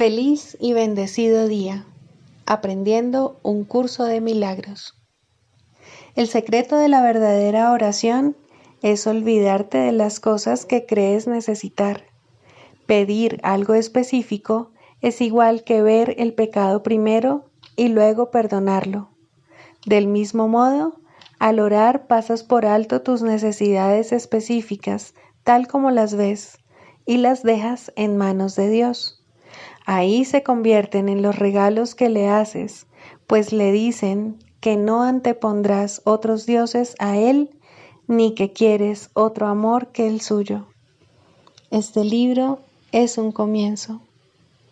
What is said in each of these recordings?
Feliz y bendecido día, aprendiendo un curso de milagros. El secreto de la verdadera oración es olvidarte de las cosas que crees necesitar. Pedir algo específico es igual que ver el pecado primero y luego perdonarlo. Del mismo modo, al orar pasas por alto tus necesidades específicas, tal como las ves, y las dejas en manos de Dios. Ahí se convierten en los regalos que le haces, pues le dicen que no antepondrás otros dioses a Él, ni que quieres otro amor que el suyo. Este libro es un comienzo,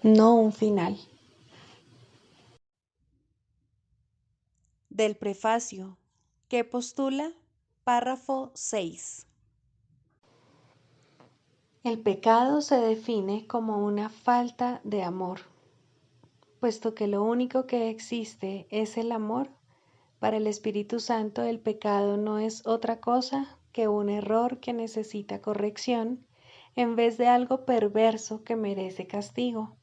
no un final. Del prefacio, que postula, párrafo 6. El pecado se define como una falta de amor. Puesto que lo único que existe es el amor, para el Espíritu Santo el pecado no es otra cosa que un error que necesita corrección en vez de algo perverso que merece castigo.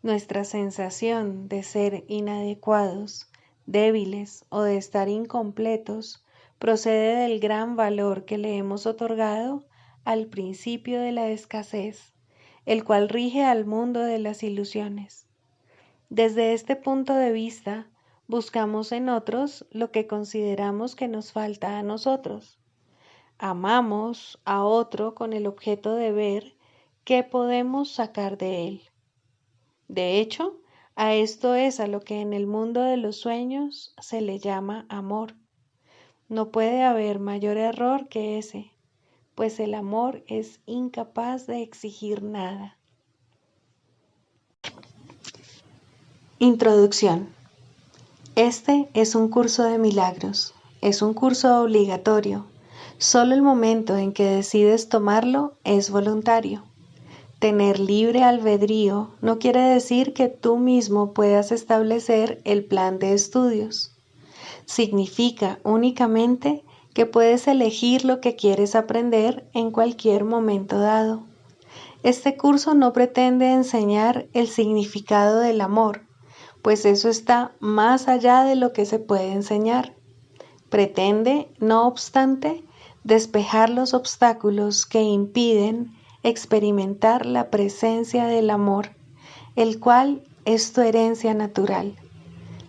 Nuestra sensación de ser inadecuados, débiles o de estar incompletos procede del gran valor que le hemos otorgado al principio de la escasez, el cual rige al mundo de las ilusiones. Desde este punto de vista, buscamos en otros lo que consideramos que nos falta a nosotros. Amamos a otro con el objeto de ver qué podemos sacar de él. De hecho, a esto es a lo que en el mundo de los sueños se le llama amor. No puede haber mayor error que ese, pues el amor es incapaz de exigir nada. Introducción. Este es un curso de milagros, es un curso obligatorio. Solo el momento en que decides tomarlo es voluntario. Tener libre albedrío no quiere decir que tú mismo puedas establecer el plan de estudios. Significa únicamente que puedes elegir lo que quieres aprender en cualquier momento dado. Este curso no pretende enseñar el significado del amor, pues eso está más allá de lo que se puede enseñar. Pretende, no obstante, despejar los obstáculos que impiden experimentar la presencia del amor, el cual es tu herencia natural.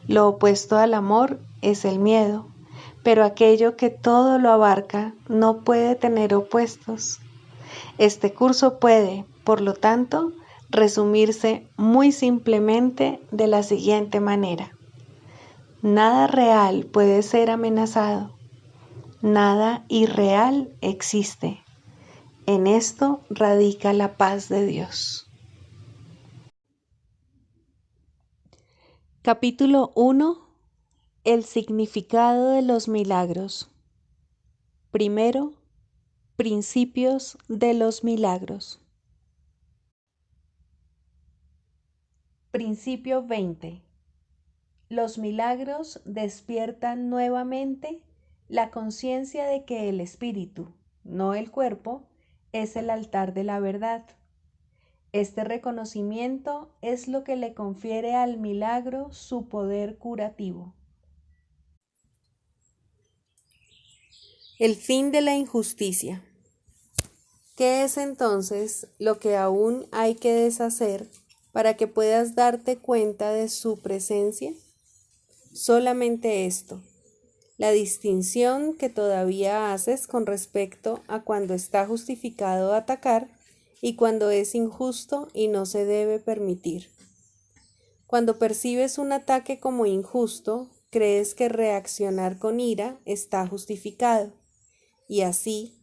Lo opuesto al amor es el miedo, pero aquello que todo lo abarca no puede tener opuestos. Este curso puede, por lo tanto, resumirse muy simplemente de la siguiente manera. Nada real puede ser amenazado. Nada irreal existe. En esto radica la paz de Dios. Capítulo 1. El significado de los milagros. Primero, principios de los milagros. Principio 20. Los milagros despiertan nuevamente la conciencia de que el espíritu, no el cuerpo, es el altar de la verdad. Este reconocimiento es lo que le confiere al milagro su poder curativo. El fin de la injusticia. ¿Qué es entonces lo que aún hay que deshacer para que puedas darte cuenta de su presencia? Solamente esto, la distinción que todavía haces con respecto a cuando está justificado atacar y cuando es injusto y no se debe permitir. Cuando percibes un ataque como injusto, crees que reaccionar con ira está justificado, y así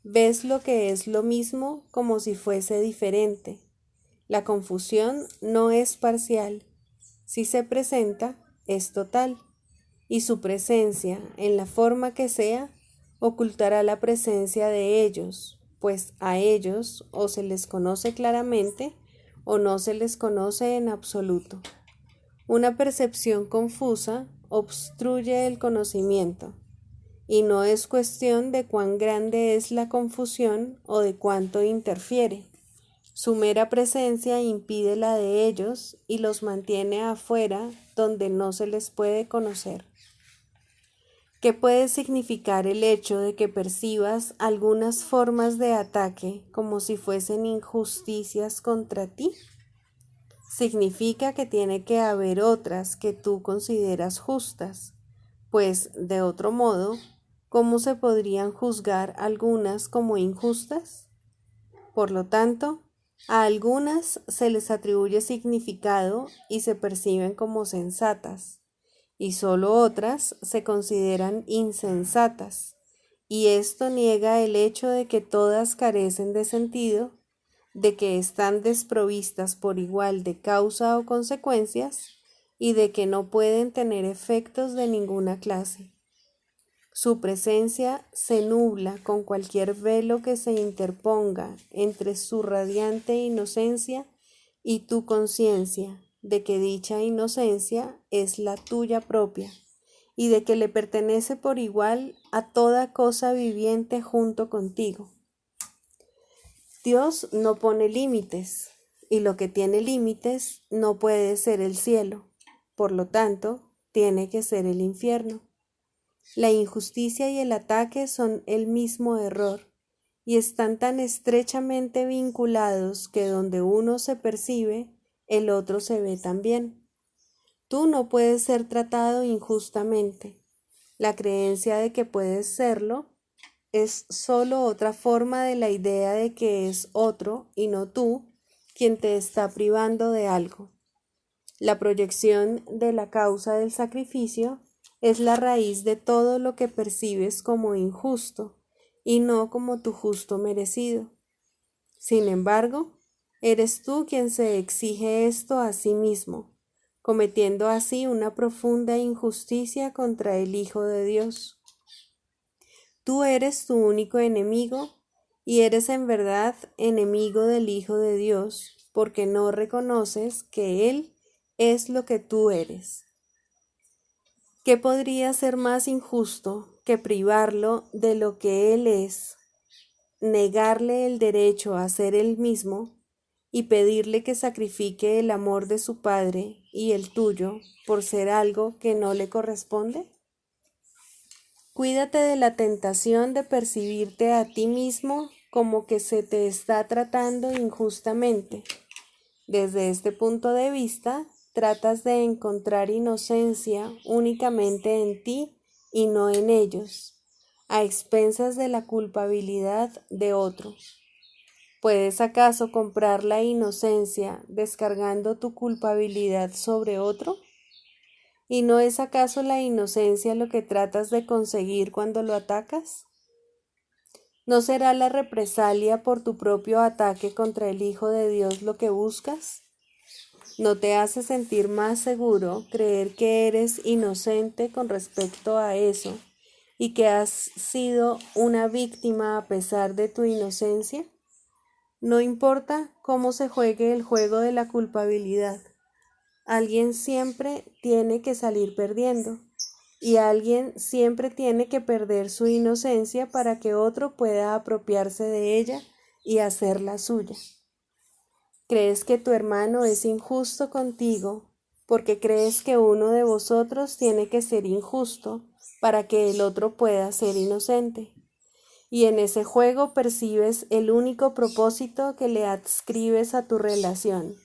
ves lo que es lo mismo como si fuese diferente. La confusión no es parcial. Si se presenta, es total, y su presencia, en la forma que sea, ocultará la presencia de ellos, pues a ellos o se les conoce claramente o no se les conoce en absoluto. Una percepción confusa obstruye el conocimiento, y no es cuestión de cuán grande es la confusión o de cuánto interfiere. Su mera presencia impide la de ellos y los mantiene afuera donde no se les puede conocer. ¿Qué puede significar el hecho de que percibas algunas formas de ataque como si fuesen injusticias contra ti? Significa que tiene que haber otras que tú consideras justas, pues de otro modo, ¿cómo se podrían juzgar algunas como injustas? Por lo tanto, a algunas se les atribuye significado y se perciben como sensatas, y solo otras se consideran insensatas, y esto niega el hecho de que todas carecen de sentido, de que están desprovistas por igual de causa o consecuencias, y de que no pueden tener efectos de ninguna clase. Su presencia se nubla con cualquier velo que se interponga entre su radiante inocencia y tu conciencia de que dicha inocencia es la tuya propia y de que le pertenece por igual a toda cosa viviente junto contigo. Dios no pone límites, y lo que tiene límites no puede ser el cielo, por lo tanto, tiene que ser el infierno. La injusticia y el ataque son el mismo error, y están tan estrechamente vinculados que donde uno se percibe, el otro se ve también. Tú no puedes ser tratado injustamente. La creencia de que puedes serlo es solo otra forma de la idea de que es otro y no tú quien te está privando de algo. La proyección de la causa del sacrificio es la raíz de todo lo que percibes como injusto y no como tu justo merecido. Sin embargo, eres tú quien se exige esto a sí mismo, cometiendo así una profunda injusticia contra el Hijo de Dios. Tú eres tu único enemigo y eres en verdad enemigo del Hijo de Dios, porque no reconoces que Él es lo que tú eres. ¿Qué podría ser más injusto que privarlo de lo que Él es, negarle el derecho a ser Él mismo y pedirle que sacrifique el amor de su Padre y el tuyo por ser algo que no le corresponde? Cuídate de la tentación de percibirte a ti mismo como que se te está tratando injustamente. Desde este punto de vista, tratas de encontrar inocencia únicamente en ti y no en ellos, a expensas de la culpabilidad de otro. ¿Puedes acaso comprar la inocencia descargando tu culpabilidad sobre otro? ¿Y no es acaso la inocencia lo que tratas de conseguir cuando lo atacas? ¿No será la represalia por tu propio ataque contra el Hijo de Dios lo que buscas? ¿No te hace sentir más seguro creer que eres inocente con respecto a eso y que has sido una víctima a pesar de tu inocencia? No importa cómo se juegue el juego de la culpabilidad, alguien siempre tiene que salir perdiendo y alguien siempre tiene que perder su inocencia para que otro pueda apropiarse de ella y hacerla suya. ¿Crees que tu hermano es injusto contigo porque crees que uno de vosotros tiene que ser injusto para que el otro pueda ser inocente? Y en ese juego percibes el único propósito que le adscribes a tu relación.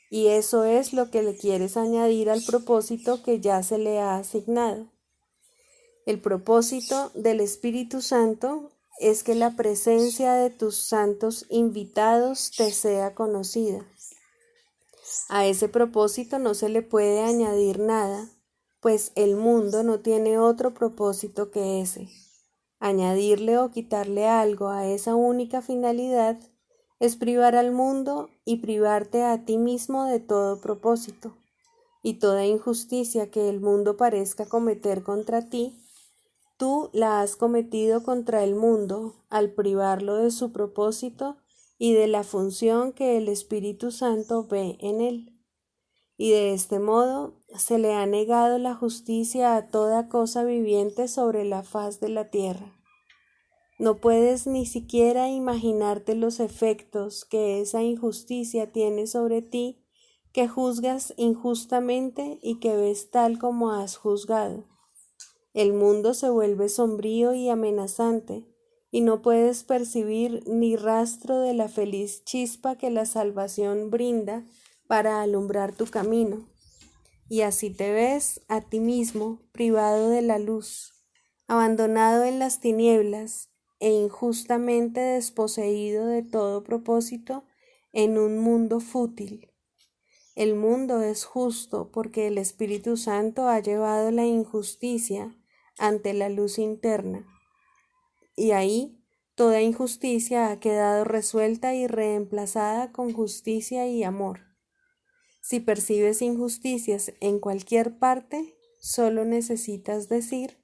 Y eso es lo que le quieres añadir al propósito que ya se le ha asignado. El propósito del Espíritu Santo es que la presencia de tus santos invitados te sea conocida. A ese propósito no se le puede añadir nada, pues el mundo no tiene otro propósito que ese. Añadirle o quitarle algo a esa única finalidad es privar al mundo y privarte a ti mismo de todo propósito, y toda injusticia que el mundo parezca cometer contra ti, tú la has cometido contra el mundo al privarlo de su propósito y de la función que el Espíritu Santo ve en él. Y de este modo se le ha negado la justicia a toda cosa viviente sobre la faz de la tierra. No puedes ni siquiera imaginarte los efectos que esa injusticia tiene sobre ti, que juzgas injustamente y que ves tal como has juzgado. El mundo se vuelve sombrío y amenazante, y no puedes percibir ni rastro de la feliz chispa que la salvación brinda para alumbrar tu camino. Y así te ves a ti mismo privado de la luz, abandonado en las tinieblas e injustamente desposeído de todo propósito en un mundo fútil. El mundo es justo porque el Espíritu Santo ha llevado la injusticia ante la luz interna, y ahí toda injusticia ha quedado resuelta y reemplazada con justicia y amor. Si percibes injusticias en cualquier parte, solo necesitas decir: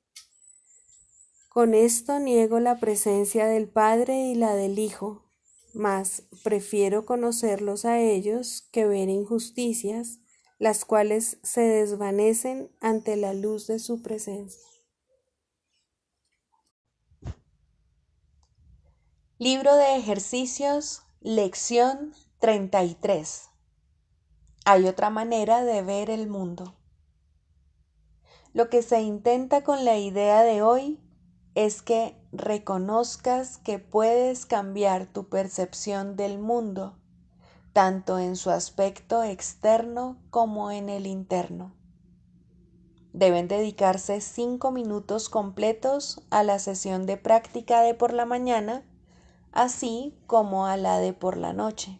con esto niego la presencia del Padre y la del Hijo, mas prefiero conocerlos a ellos que ver injusticias, las cuales se desvanecen ante la luz de su presencia. Libro de ejercicios, lección 33. Hay otra manera de ver el mundo. Lo que se intenta con la idea de hoy es que reconozcas que puedes cambiar tu percepción del mundo, tanto en su aspecto externo como en el interno. Deben dedicarse 5 minutos completos a la sesión de práctica de por la mañana, así como a la de por la noche.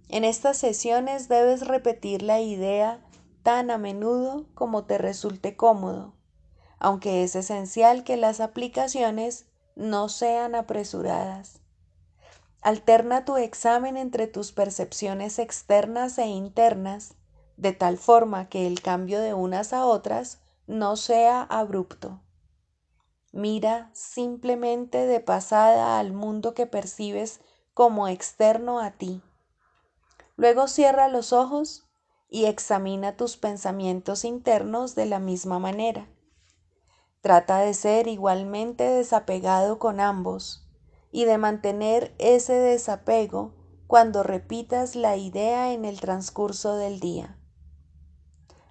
En estas sesiones debes repetir la idea tan a menudo como te resulte cómodo, aunque es esencial que las aplicaciones no sean apresuradas. Alterna tu examen entre tus percepciones externas e internas, de tal forma que el cambio de unas a otras no sea abrupto. Mira simplemente de pasada al mundo que percibes como externo a ti. Luego cierra los ojos y examina tus pensamientos internos de la misma manera. Trata de ser igualmente desapegado con ambos y de mantener ese desapego cuando repitas la idea en el transcurso del día.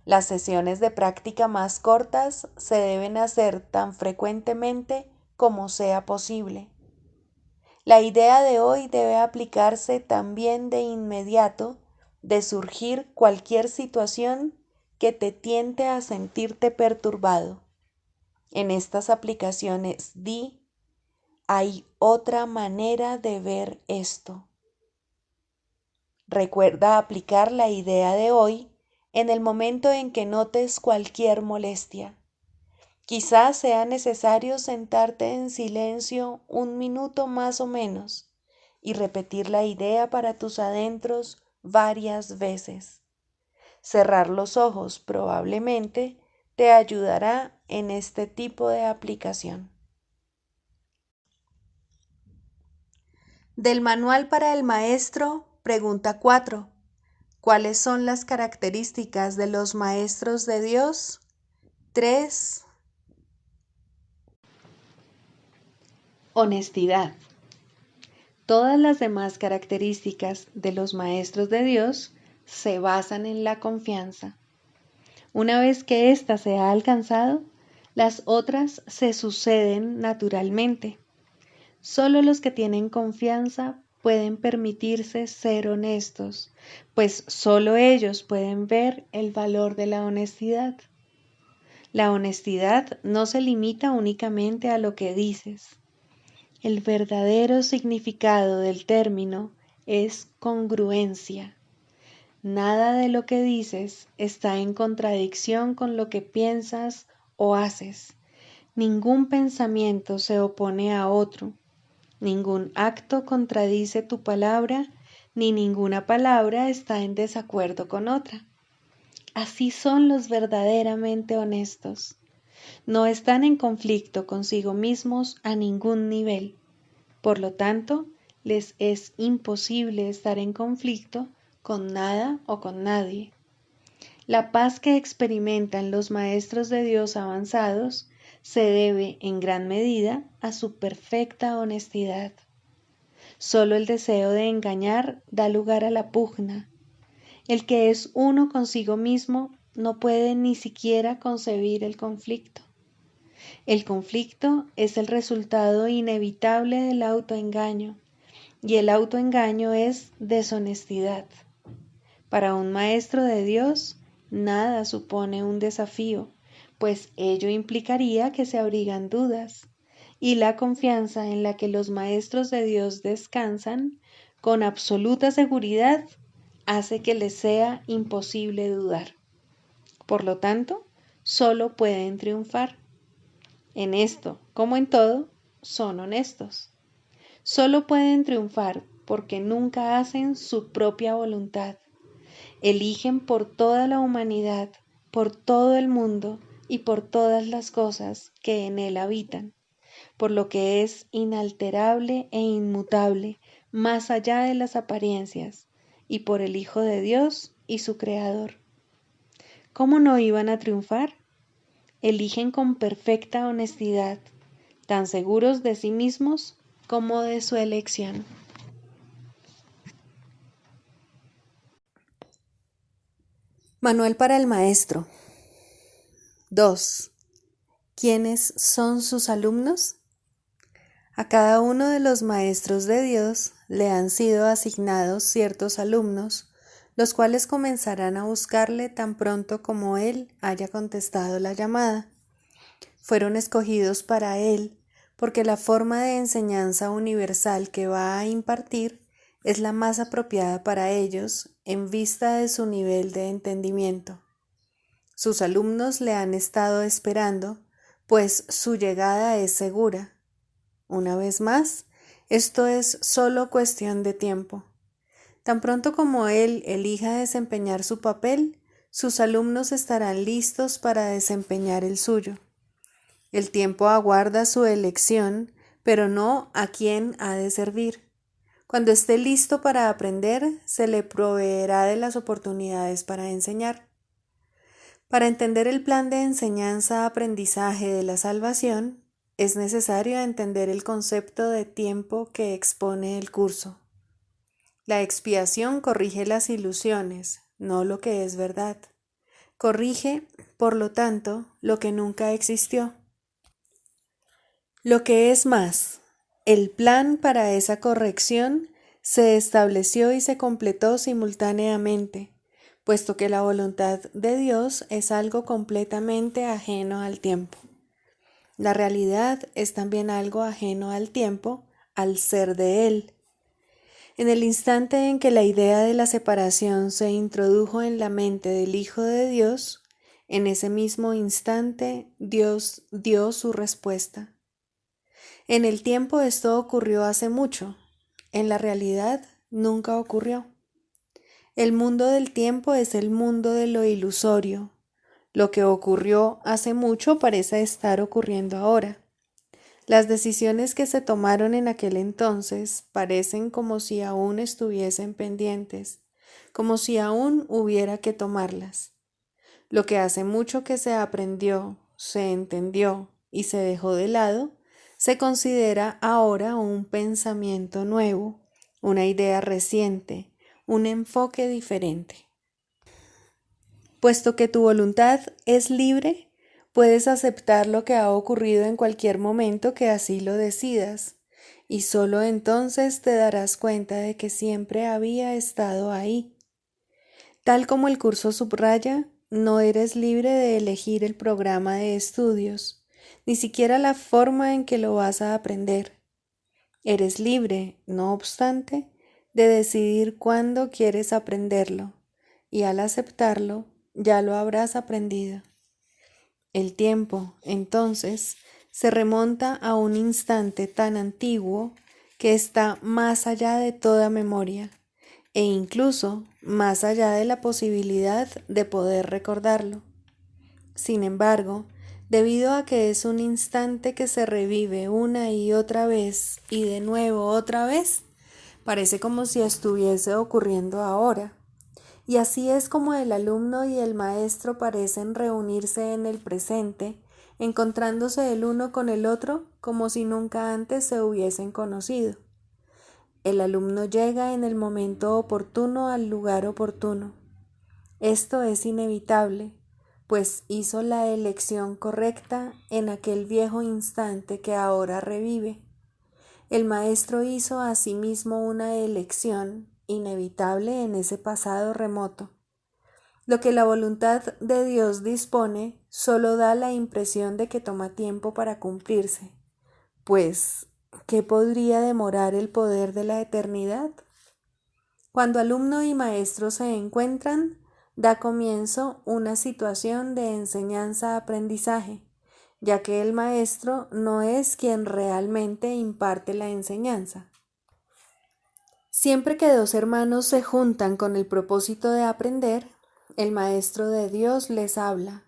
Las sesiones de práctica más cortas se deben hacer tan frecuentemente como sea posible. La idea de hoy debe aplicarse también de inmediato de surgir cualquier situación que te tiente a sentirte perturbado. En estas aplicaciones di: hay otra manera de ver esto. Recuerda aplicar la idea de hoy en el momento en que notes cualquier molestia. Quizás sea necesario sentarte en silencio 1 minuto más o menos y repetir la idea para tus adentros varias veces. Cerrar los ojos probablemente te ayudará en este tipo de aplicación. Del Manual para el Maestro, pregunta 4. ¿Cuáles son las características de los maestros de Dios? 3. Honestidad. Todas las demás características de los maestros de Dios se basan en la confianza. Una vez que ésta se ha alcanzado, las otras se suceden naturalmente. Solo los que tienen confianza pueden permitirse ser honestos, pues solo ellos pueden ver el valor de la honestidad. La honestidad no se limita únicamente a lo que dices. El verdadero significado del término es congruencia. Nada de lo que dices está en contradicción con lo que piensas o haces. Ningún pensamiento se opone a otro. Ningún acto contradice tu palabra, ni ninguna palabra está en desacuerdo con otra. Así son los verdaderamente honestos. No están en conflicto consigo mismos a ningún nivel. Por lo tanto, les es imposible estar en conflicto con nada o con nadie. La paz que experimentan los maestros de Dios avanzados se debe en gran medida a su perfecta honestidad. Solo el deseo de engañar da lugar a la pugna. El que es uno consigo mismo no puede ni siquiera concebir el conflicto. El conflicto es el resultado inevitable del autoengaño, y el autoengaño es deshonestidad. Para un maestro de Dios, nada supone un desafío, pues ello implicaría que se abrigan dudas, y la confianza en la que los maestros de Dios descansan con absoluta seguridad hace que les sea imposible dudar. Por lo tanto, solo pueden triunfar. En esto, como en todo, son honestos. Solo pueden triunfar porque nunca hacen su propia voluntad. Eligen por toda la humanidad, por todo el mundo y por todas las cosas que en él habitan, por lo que es inalterable e inmutable, más allá de las apariencias, y por el Hijo de Dios y su Creador. ¿Cómo no iban a triunfar? Eligen con perfecta honestidad, tan seguros de sí mismos como de su elección. Manual para el maestro. 2. ¿Quiénes son sus alumnos? A cada uno de los maestros de Dios le han sido asignados ciertos alumnos, los cuales comenzarán a buscarle tan pronto como él haya contestado la llamada. Fueron escogidos para él porque la forma de enseñanza universal que va a impartir es la más apropiada para ellos en vista de su nivel de entendimiento. Sus alumnos le han estado esperando, pues su llegada es segura. Una vez más, esto es solo cuestión de tiempo. Tan pronto como él elija desempeñar su papel, sus alumnos estarán listos para desempeñar el suyo. El tiempo aguarda su elección, pero no a quién ha de servir. Cuando esté listo para aprender, se le proveerá de las oportunidades para enseñar. Para entender el plan de enseñanza-aprendizaje de la salvación, es necesario entender el concepto de tiempo que expone el curso. La expiación corrige las ilusiones, no lo que es verdad. Corrige, por lo tanto, lo que nunca existió. Lo que es más, el plan para esa corrección se estableció y se completó simultáneamente, puesto que la voluntad de Dios es algo completamente ajeno al tiempo. La realidad es también algo ajeno al tiempo, al ser de Él. En el instante en que la idea de la separación se introdujo en la mente del Hijo de Dios, en ese mismo instante Dios dio su respuesta. En el tiempo esto ocurrió hace mucho, en la realidad nunca ocurrió. El mundo del tiempo es el mundo de lo ilusorio. Lo que ocurrió hace mucho parece estar ocurriendo ahora. Las decisiones que se tomaron en aquel entonces parecen como si aún estuviesen pendientes, como si aún hubiera que tomarlas. Lo que hace mucho que se aprendió, se entendió y se dejó de lado, se considera ahora un pensamiento nuevo, una idea reciente, un enfoque diferente. Puesto que tu voluntad es libre, puedes aceptar lo que ha ocurrido en cualquier momento que así lo decidas, y solo entonces te darás cuenta de que siempre había estado ahí. Tal como el curso subraya, no eres libre de elegir el programa de estudios, ni siquiera la forma en que lo vas a aprender. Eres libre, no obstante, de decidir cuándo quieres aprenderlo, y al aceptarlo, ya lo habrás aprendido. El tiempo, entonces, se remonta a un instante tan antiguo que está más allá de toda memoria, e incluso más allá de la posibilidad de poder recordarlo. Sin embargo, debido a que es un instante que se revive una y otra vez y de nuevo otra vez, parece como si estuviese ocurriendo ahora. Y así es como el alumno y el maestro parecen reunirse en el presente encontrándose el uno con el otro como si nunca antes se hubiesen conocido. El alumno llega en el momento oportuno al lugar oportuno. Esto es inevitable, pues hizo la elección correcta en aquel viejo instante que ahora revive. El maestro hizo asimismo una elección inevitable en ese pasado remoto. Lo que la voluntad de Dios dispone solo da la impresión de que toma tiempo para cumplirse, pues, ¿qué podría demorar el poder de la eternidad? Cuando alumno y maestro se encuentran, da comienzo una situación de enseñanza-aprendizaje, ya que el maestro no es quien realmente imparte la enseñanza. Siempre que dos hermanos se juntan con el propósito de aprender, el Maestro de Dios les habla.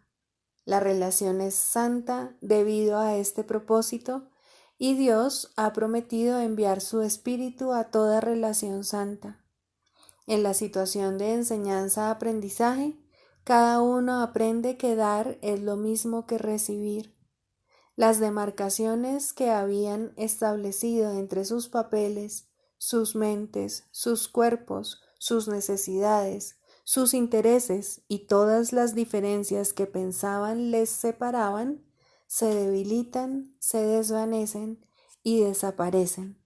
La relación es santa debido a este propósito y Dios ha prometido enviar su Espíritu a toda relación santa. En la situación de enseñanza-aprendizaje, cada uno aprende que dar es lo mismo que recibir. Las demarcaciones que habían establecido entre sus papeles, sus mentes, sus cuerpos, sus necesidades, sus intereses y todas las diferencias que pensaban les separaban, se debilitan, se desvanecen y desaparecen.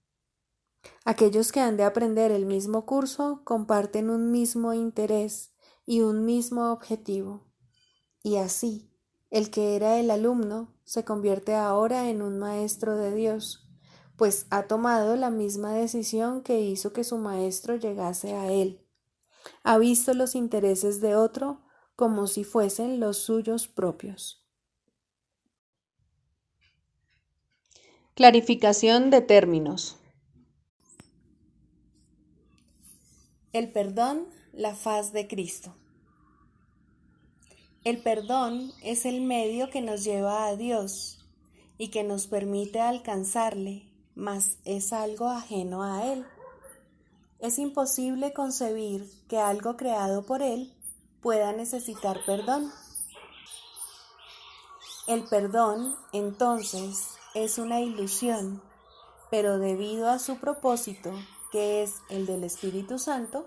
Aquellos que han de aprender el mismo curso comparten un mismo interés y un mismo objetivo. Y así, el que era el alumno se convierte ahora en un maestro de Dios, pues ha tomado la misma decisión que hizo que su maestro llegase a él. Ha visto los intereses de otro como si fuesen los suyos propios. Clarificación de términos. El perdón, la faz de Cristo. El perdón es el medio que nos lleva a Dios y que nos permite alcanzarle, mas es algo ajeno a Él. Es imposible concebir que algo creado por Él pueda necesitar perdón. El perdón, entonces, es una ilusión, pero debido a su propósito, que es el del Espíritu Santo,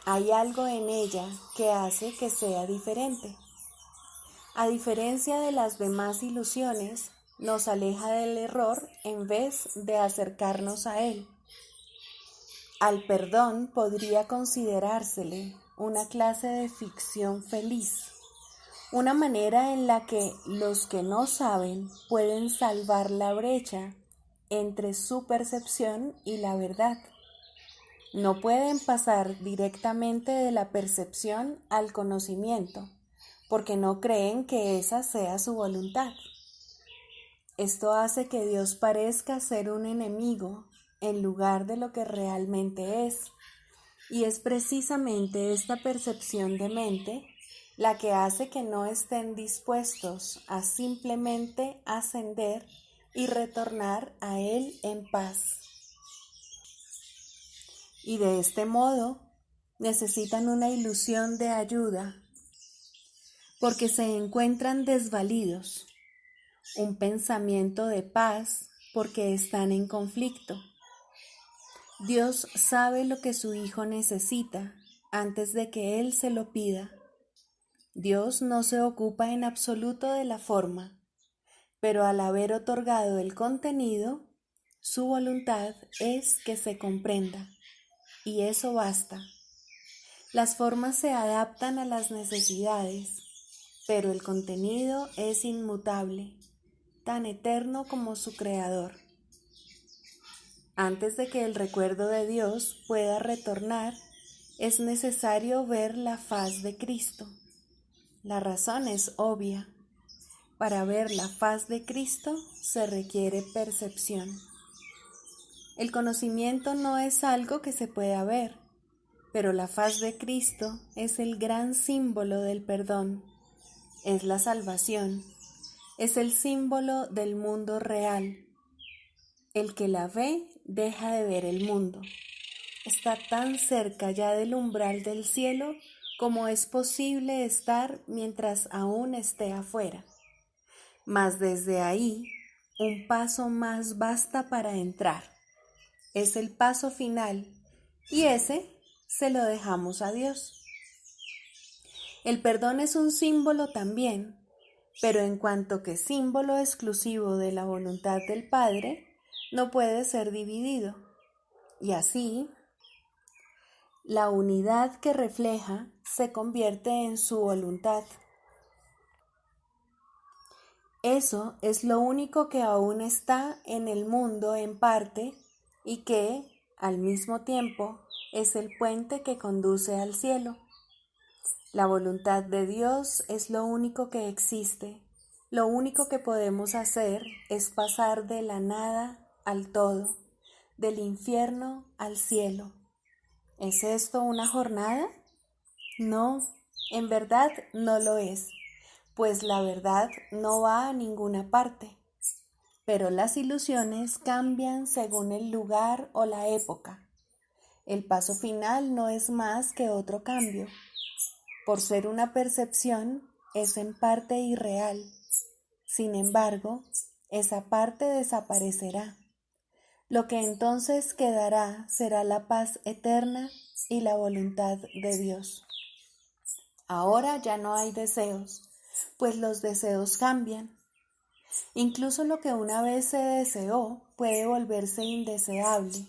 hay algo en ella que hace que sea diferente. A diferencia de las demás ilusiones, nos aleja del error en vez de acercarnos a él. Al perdón podría considerársele una clase de ficción feliz, una manera en la que los que no saben pueden salvar la brecha entre su percepción y la verdad. No pueden pasar directamente de la percepción al conocimiento, porque no creen que esa sea su voluntad. Esto hace que Dios parezca ser un enemigo en lugar de lo que realmente es, y es precisamente esta percepción de mente la que hace que no estén dispuestos a simplemente ascender y retornar a Él en paz. Y de este modo necesitan una ilusión de ayuda, porque se encuentran desvalidos, un pensamiento de paz porque están en conflicto. Dios sabe lo que su Hijo necesita antes de que Él se lo pida. Dios no se ocupa en absoluto de la forma, pero al haber otorgado el contenido, su voluntad es que se comprenda, y eso basta. Las formas se adaptan a las necesidades, pero el contenido es inmutable, tan eterno como su creador. Antes de que el recuerdo de Dios pueda retornar, es necesario ver la faz de Cristo. La razón es obvia. Para ver la faz de Cristo se requiere percepción. El conocimiento no es algo que se pueda ver, pero la faz de Cristo es el gran símbolo del perdón, es la salvación, es el símbolo del mundo real. El que la ve deja de ver el mundo. Está tan cerca ya del umbral del cielo como es posible estar mientras aún esté afuera. mas desde ahí un paso más basta para entrar. Es el paso final y ese se lo dejamos a Dios. El perdón es un símbolo también, pero en cuanto que símbolo exclusivo de la voluntad del Padre, no puede ser dividido. Y así, la unidad que refleja se convierte en su voluntad. Eso es lo único que aún está en el mundo en parte y que, al mismo tiempo, es el puente que conduce al cielo. La voluntad de Dios es lo único que existe. Lo único que podemos hacer es pasar de la nada al todo, del infierno al cielo. ¿Es esto una jornada? No, en verdad no lo es, pues la verdad no va a ninguna parte. Pero las ilusiones cambian según el lugar o la época. El paso final no es más que otro cambio. Por ser una percepción, es en parte irreal. Sin embargo, esa parte desaparecerá. Lo que entonces quedará será la paz eterna y la voluntad de Dios. Ahora ya no hay deseos, pues los deseos cambian. Incluso lo que una vez se deseó puede volverse indeseable.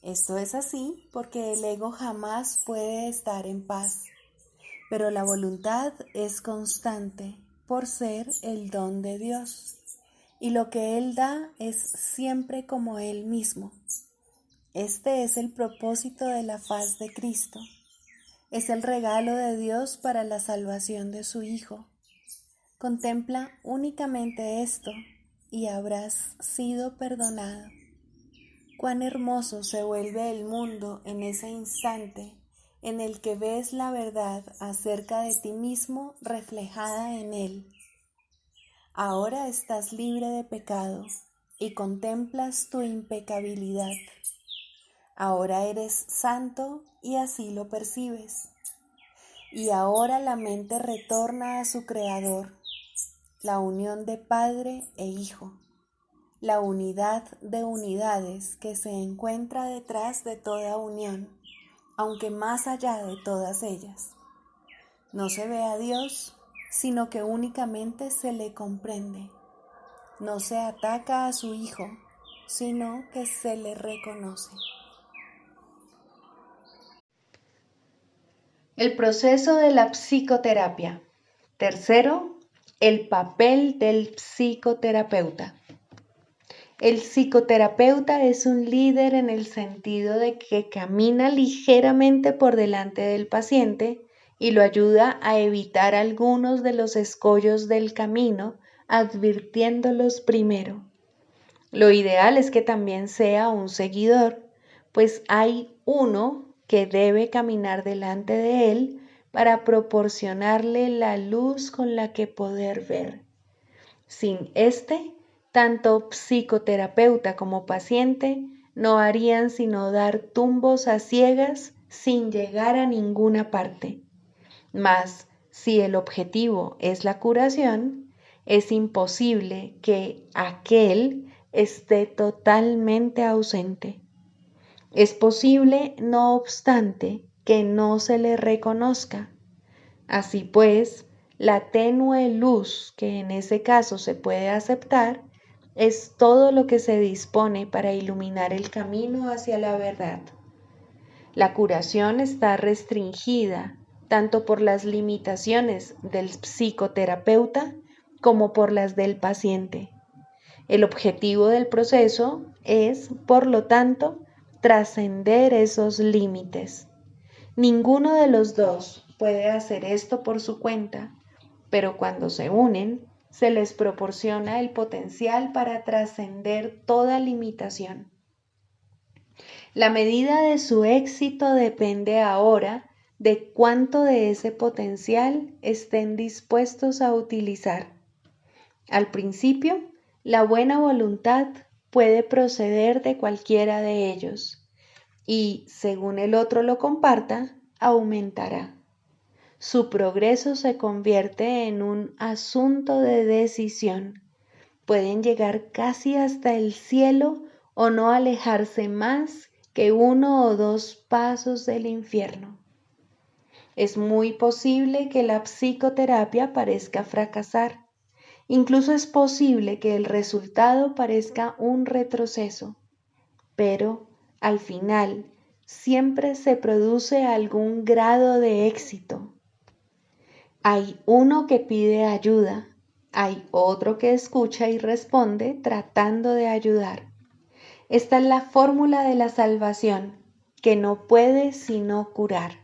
Esto es así porque el ego jamás puede estar en paz, pero la voluntad es constante por ser el don de Dios, y lo que Él da es siempre como Él mismo. Este es el propósito de la faz de Cristo. Es el regalo de Dios para la salvación de su Hijo. Contempla únicamente esto y habrás sido perdonado. Cuán hermoso se vuelve el mundo en ese instante en el que ves la verdad acerca de ti mismo reflejada en Él. Ahora estás libre de pecado y contemplas tu impecabilidad. Ahora eres santo y así lo percibes. Y ahora la mente retorna a su Creador, la unión de Padre e Hijo, la unidad de unidades que se encuentra detrás de toda unión, aunque más allá de todas ellas. No se ve a Dios, sino que únicamente se le comprende. No se ataca a su Hijo, sino que se le reconoce. El proceso de la psicoterapia. Tercero, el papel del psicoterapeuta. El psicoterapeuta es un líder en el sentido de que camina ligeramente por delante del paciente y lo ayuda a evitar algunos de los escollos del camino, advirtiéndolos primero. Lo ideal es que también sea un seguidor, pues hay uno que debe caminar delante de él para proporcionarle la luz con la que poder ver. Sin este, tanto psicoterapeuta como paciente no harían sino dar tumbos a ciegas sin llegar a ninguna parte. Mas, si el objetivo es la curación, es imposible que aquel esté totalmente ausente. Es posible, no obstante, que no se le reconozca. Así pues, la tenue luz que en ese caso se puede aceptar es todo lo que se dispone para iluminar el camino hacia la verdad. La curación está restringida tanto por las limitaciones del psicoterapeuta como por las del paciente. El objetivo del proceso es, por lo tanto, trascender esos límites. Ninguno de los dos puede hacer esto por su cuenta, pero cuando se unen, se les proporciona el potencial para trascender toda limitación. La medida de su éxito depende ahora de cuánto de ese potencial estén dispuestos a utilizar. Al principio, la buena voluntad puede proceder de cualquiera de ellos y, según el otro lo comparta, aumentará. Su progreso se convierte en un asunto de decisión. Pueden llegar casi hasta el cielo o no alejarse más que 1 o 2 pasos del infierno. Es muy posible que la psicoterapia parezca fracasar. Incluso es posible que el resultado parezca un retroceso, pero al final siempre se produce algún grado de éxito. Hay uno que pide ayuda, hay otro que escucha y responde tratando de ayudar. Esta es la fórmula de la salvación, que no puede sino curar.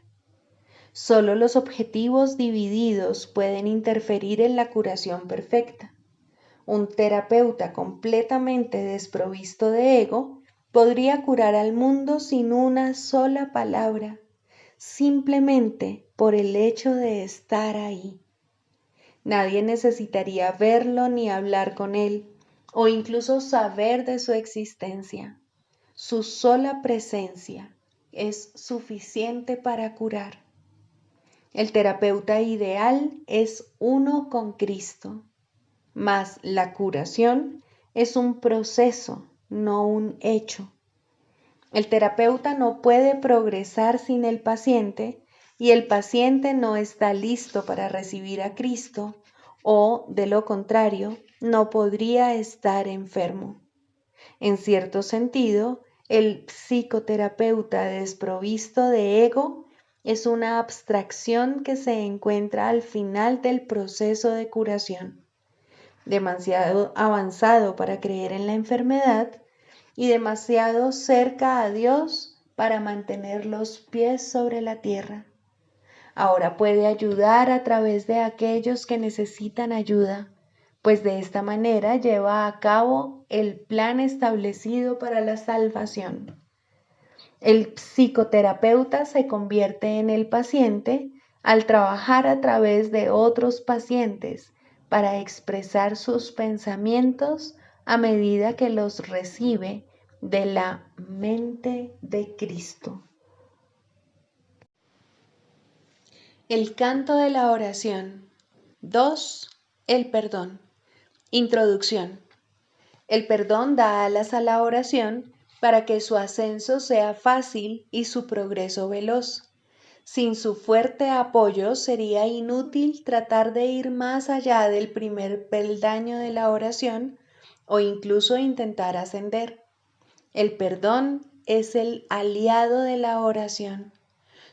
Solo los objetivos divididos pueden interferir en la curación perfecta. Un terapeuta completamente desprovisto de ego podría curar al mundo sin una sola palabra, simplemente por el hecho de estar ahí. Nadie necesitaría verlo ni hablar con él, o incluso saber de su existencia. Su sola presencia es suficiente para curar. El terapeuta ideal es uno con Cristo, mas la curación es un proceso, no un hecho. El terapeuta no puede progresar sin el paciente y el paciente no está listo para recibir a Cristo o, de lo contrario, no podría estar enfermo. En cierto sentido, el psicoterapeuta desprovisto de ego es una abstracción que se encuentra al final del proceso de curación, demasiado avanzado para creer en la enfermedad y demasiado cerca a Dios para mantener los pies sobre la tierra. Ahora puede ayudar a través de aquellos que necesitan ayuda, pues de esta manera lleva a cabo el plan establecido para la salvación. El psicoterapeuta se convierte en el paciente al trabajar a través de otros pacientes para expresar sus pensamientos a medida que los recibe de la mente de Cristo. El canto de la oración. 2. El perdón. Introducción. El perdón da alas a la oración para que su ascenso sea fácil y su progreso veloz. Sin su fuerte apoyo sería inútil tratar de ir más allá del primer peldaño de la oración o incluso intentar ascender. El perdón es el aliado de la oración,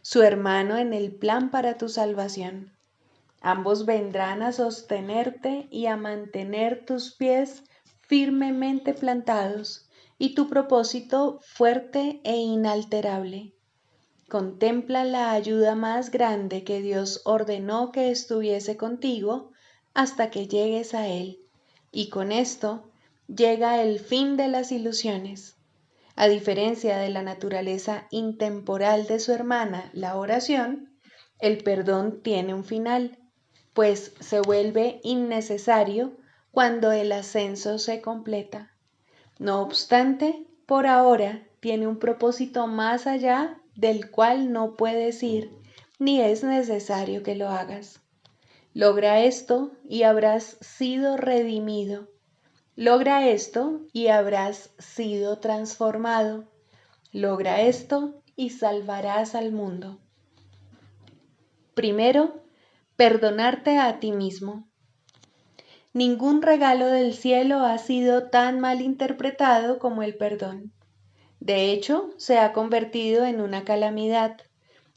su hermano en el plan para tu salvación. Ambos vendrán a sostenerte y a mantener tus pies firmemente plantados y tu propósito fuerte e inalterable. Contempla la ayuda más grande que Dios ordenó que estuviese contigo hasta que llegues a Él, y con esto llega el fin de las ilusiones. A diferencia de la naturaleza intemporal de su hermana, la oración, el perdón tiene un final, pues se vuelve innecesario cuando el ascenso se completa. No obstante, por ahora tiene un propósito más allá del cual no puedes ir, ni es necesario que lo hagas. Logra esto y habrás sido redimido. Logra esto y habrás sido transformado. Logra esto y salvarás al mundo. Primero, perdonarte a ti mismo. Ningún regalo del cielo ha sido tan mal interpretado como el perdón. De hecho, se ha convertido en una calamidad,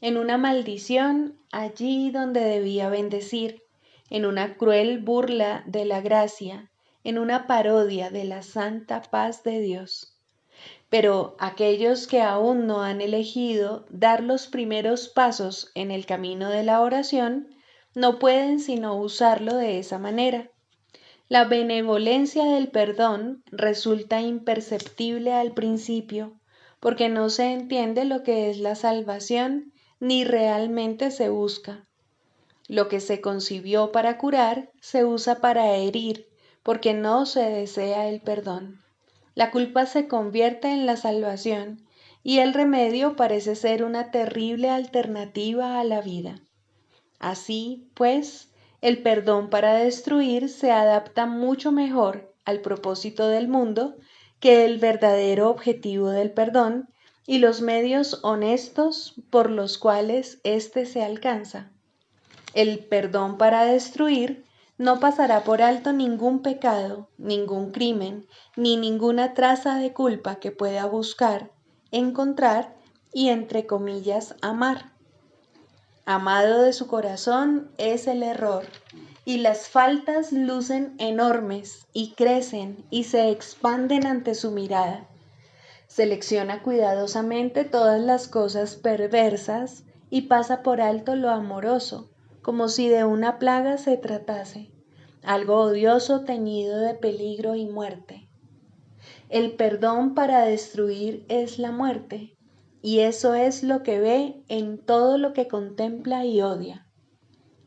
en una maldición allí donde debía bendecir, en una cruel burla de la gracia, en una parodia de la santa paz de Dios. Pero aquellos que aún no han elegido dar los primeros pasos en el camino de la oración, no pueden sino usarlo de esa manera. La benevolencia del perdón resulta imperceptible al principio, porque no se entiende lo que es la salvación ni realmente se busca. Lo que se concibió para curar se usa para herir, porque no se desea el perdón. La culpa se convierte en la salvación y el remedio parece ser una terrible alternativa a la vida. Así, pues, el perdón para destruir se adapta mucho mejor al propósito del mundo que el verdadero objetivo del perdón y los medios honestos por los cuales éste se alcanza. El perdón para destruir no pasará por alto ningún pecado, ningún crimen, ni ninguna traza de culpa que pueda buscar, encontrar y, entre comillas, amar. Amado de su corazón es el error, y las faltas lucen enormes y crecen y se expanden ante su mirada. Selecciona cuidadosamente todas las cosas perversas y pasa por alto lo amoroso, como si de una plaga se tratase, algo odioso teñido de peligro y muerte. El perdón para destruir es la muerte, y eso es lo que ve en todo lo que contempla y odia.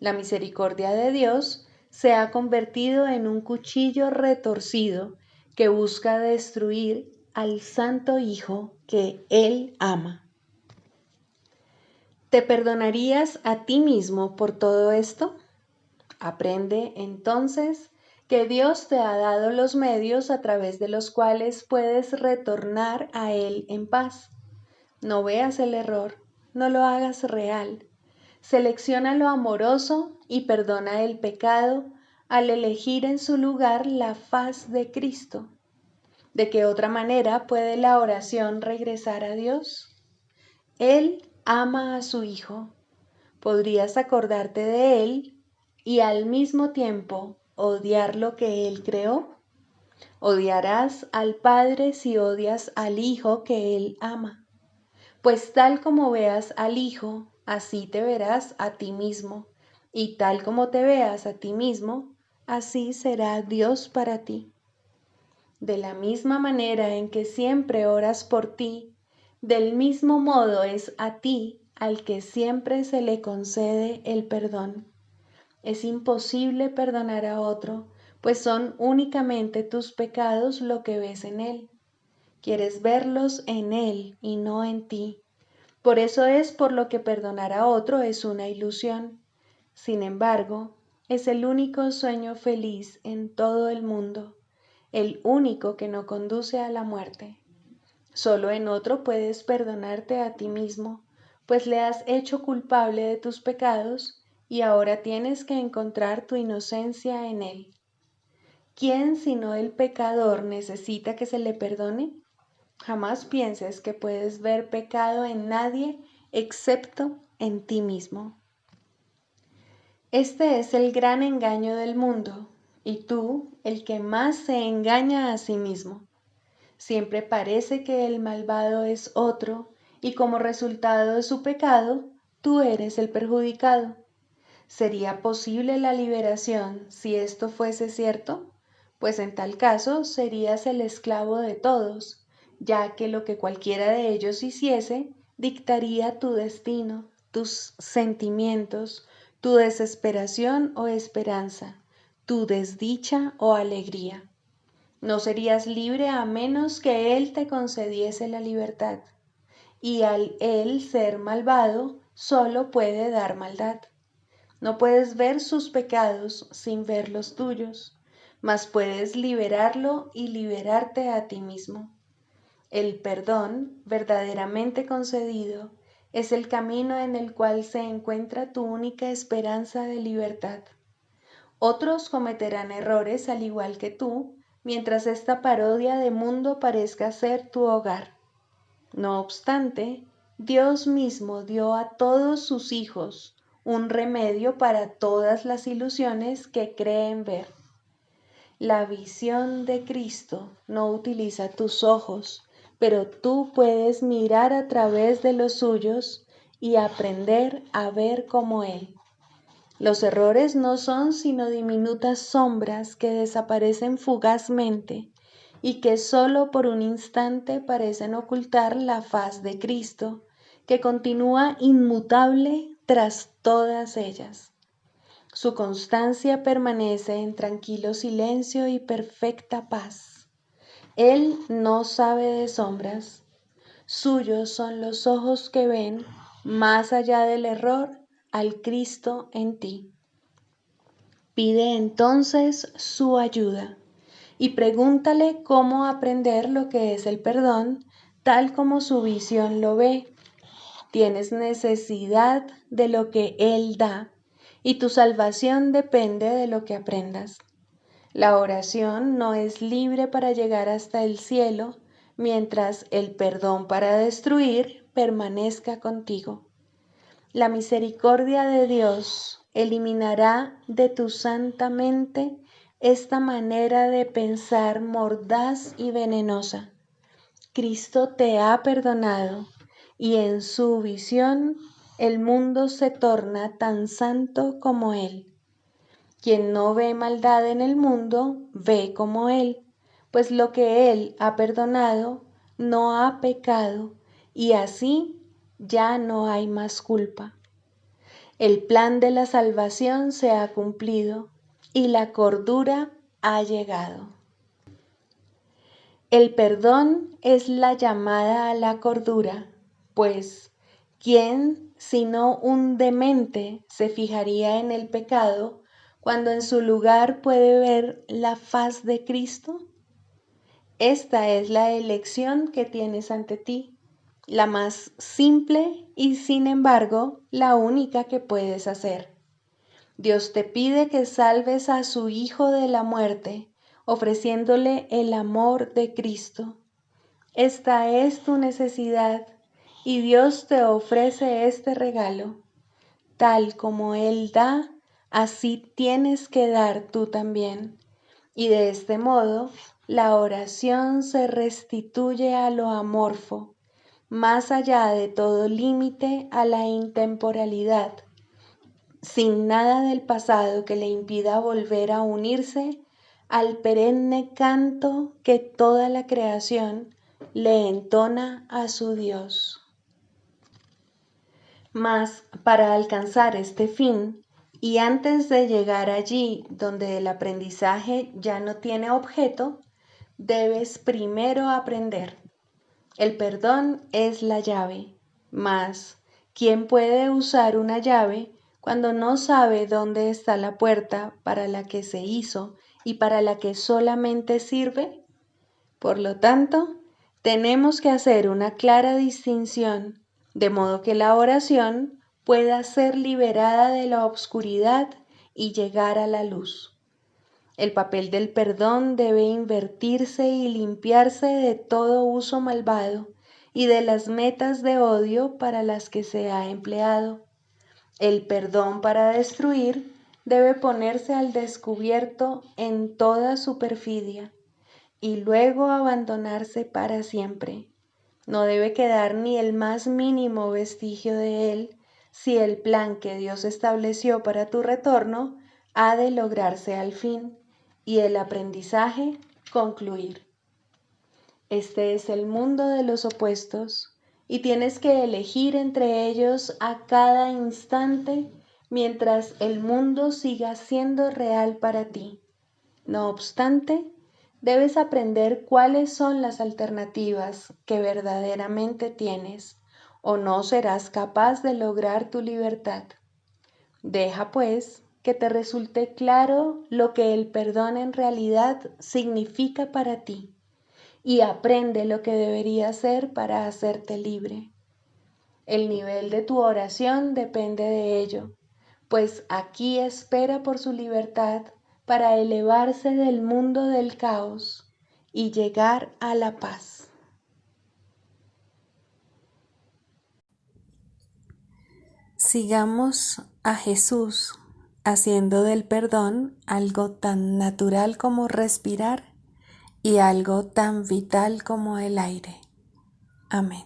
La misericordia de Dios se ha convertido en un cuchillo retorcido que busca destruir al Santo Hijo que Él ama. ¿Te perdonarías a ti mismo por todo esto? Aprende entonces que Dios te ha dado los medios a través de los cuales puedes retornar a Él en paz. No veas el error, no lo hagas real. Selecciona lo amoroso y perdona el pecado al elegir en su lugar la faz de Cristo. ¿De qué otra manera puede la oración regresar a Dios? Él ama a su Hijo. ¿Podrías acordarte de Él y al mismo tiempo odiar lo que Él creó? Odiarás al Padre si odias al Hijo que Él ama. Pues tal como veas al Hijo, así te verás a ti mismo, y tal como te veas a ti mismo, así será Dios para ti. De la misma manera en que siempre oras por ti, del mismo modo es a ti al que siempre se le concede el perdón. Es imposible perdonar a otro, pues son únicamente tus pecados lo que ves en él. Quieres verlos en él y no en ti. Por eso es por lo que perdonar a otro es una ilusión. Sin embargo, es el único sueño feliz en todo el mundo, el único que no conduce a la muerte. Solo en otro puedes perdonarte a ti mismo, pues le has hecho culpable de tus pecados y ahora tienes que encontrar tu inocencia en él. ¿Quién sino el pecador necesita que se le perdone? Jamás pienses que puedes ver pecado en nadie excepto en ti mismo. Este es el gran engaño del mundo, y tú el que más se engaña a sí mismo. Siempre parece que el malvado es otro, y como resultado de su pecado, tú eres el perjudicado. ¿Sería posible la liberación si esto fuese cierto? Pues en tal caso serías el esclavo de todos, ya que lo que cualquiera de ellos hiciese dictaría tu destino, tus sentimientos, tu desesperación o esperanza, tu desdicha o alegría. No serías libre a menos que Él te concediese la libertad, y al Él ser malvado, solo puede dar maldad. No puedes ver sus pecados sin ver los tuyos, mas puedes liberarlo y liberarte a ti mismo. El perdón, verdaderamente concedido, es el camino en el cual se encuentra tu única esperanza de libertad. Otros cometerán errores al igual que tú, mientras esta parodia de mundo parezca ser tu hogar. No obstante, Dios mismo dio a todos sus hijos un remedio para todas las ilusiones que creen ver. La visión de Cristo no utiliza tus ojos, pero tú puedes mirar a través de los suyos y aprender a ver como Él. Los errores no son sino diminutas sombras que desaparecen fugazmente y que solo por un instante parecen ocultar la faz de Cristo, que continúa inmutable tras todas ellas. Su constancia permanece en tranquilo silencio y perfecta paz. Él no sabe de sombras. Suyos son los ojos que ven más allá del error al Cristo en ti. Pide entonces su ayuda y pregúntale cómo aprender lo que es el perdón, tal como su visión lo ve. Tienes necesidad de lo que Él da y tu salvación depende de lo que aprendas. La oración no es libre para llegar hasta el cielo, mientras el perdón para destruir permanezca contigo. La misericordia de Dios eliminará de tu santa mente esta manera de pensar mordaz y venenosa. Cristo te ha perdonado y en su visión el mundo se torna tan santo como Él. Quien no ve maldad en el mundo, ve como Él, pues lo que Él ha perdonado no ha pecado y así ya no hay más culpa. El plan de la salvación se ha cumplido y la cordura ha llegado. El perdón es la llamada a la cordura, pues ¿quién sino un demente se fijaría en el pecado cuando en su lugar puede ver la faz de Cristo? Esta es la elección que tienes ante ti, la más simple y sin embargo la única que puedes hacer. Dios te pide que salves a su Hijo de la muerte, ofreciéndole el amor de Cristo. Esta es tu necesidad y Dios te ofrece este regalo. Tal como Él da, así tienes que dar tú también. Y de este modo, la oración se restituye a lo amorfo, más allá de todo límite a la intemporalidad, sin nada del pasado que le impida volver a unirse al perenne canto que toda la creación le entona a su Dios. Mas para alcanzar este fin, y antes de llegar allí donde el aprendizaje ya no tiene objeto, debes primero aprender. El perdón es la llave, mas ¿quién puede usar una llave cuando no sabe dónde está la puerta para la que se hizo y para la que solamente sirve? Por lo tanto, tenemos que hacer una clara distinción, de modo que la oración pueda ser liberada de la oscuridad y llegar a la luz. El papel del perdón debe invertirse y limpiarse de todo uso malvado y de las metas de odio para las que se ha empleado. El perdón para destruir debe ponerse al descubierto en toda su perfidia y luego abandonarse para siempre. No debe quedar ni el más mínimo vestigio de él si el plan que Dios estableció para tu retorno ha de lograrse al fin y el aprendizaje concluir. Este es el mundo de los opuestos y tienes que elegir entre ellos a cada instante mientras el mundo siga siendo real para ti. No obstante, debes aprender cuáles son las alternativas que verdaderamente tienes o no serás capaz de lograr tu libertad. Deja, pues, que te resulte claro lo que el perdón en realidad significa para ti y aprende lo que debería hacer para hacerte libre. El nivel de tu oración depende de ello, pues aquí espera por su libertad para elevarse del mundo del caos y llegar a la paz. Sigamos a Jesús haciendo del perdón algo tan natural como respirar y algo tan vital como el aire. Amén.